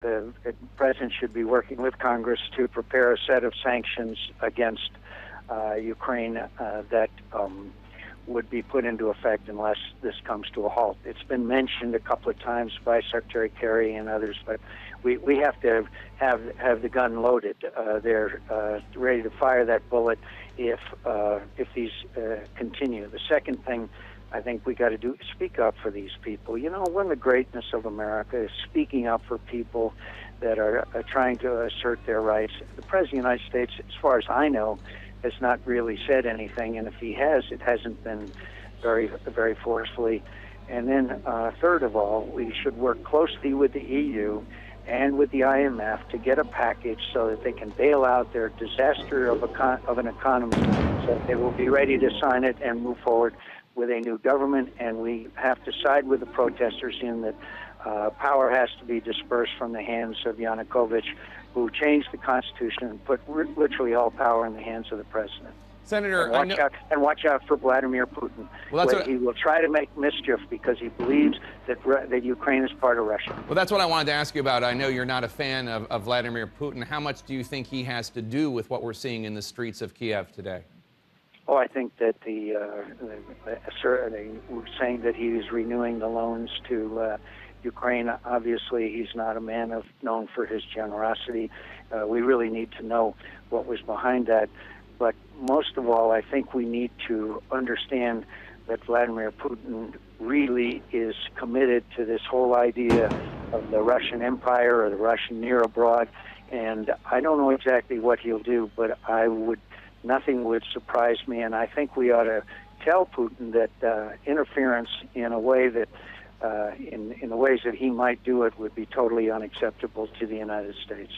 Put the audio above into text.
the president should be working with Congress to prepare a set of sanctions against Ukraine that would be put into effect unless this comes to a halt. It's been mentioned a couple of times by Secretary Kerry and others, but we have to have the gun loaded. They're ready to fire that bullet if these continue. The second thing I think we got to do is speak up for these people. You know, one of the greatness of America is speaking up for people that are trying to assert their rights. The President of the United States, as far as I know, has not really said anything, and if he has, it hasn't been very forcefully. And then, third of all, we should work closely with the EU and with the IMF to get a package so that they can bail out their disaster of an economy, so that they will be ready to sign it and move forward with a new government. And we have to side with the protesters in that power has to be dispersed from the hands of Yanukovych, who changed the Constitution and put literally all power in the hands of the president. Senator, and watch out for Vladimir Putin. Well, he will try to make mischief because he believes that Ukraine is part of Russia. Well, that's what I wanted to ask you about. I know you're not a fan of Vladimir Putin. How much do you think he has to do with what we're seeing in the streets of Kiev today? Oh, I think that they were saying that he is renewing the loans to Ukraine. Obviously, he's not a man known for his generosity. We really need to know what was behind that. But most of all, I think we need to understand that Vladimir Putin really is committed to this whole idea of the Russian Empire or the Russian near abroad. And I don't know exactly what he'll do, but nothing would surprise me. And I think we ought to tell Putin that interference in a way that in the ways that he might do it would be totally unacceptable to the United States.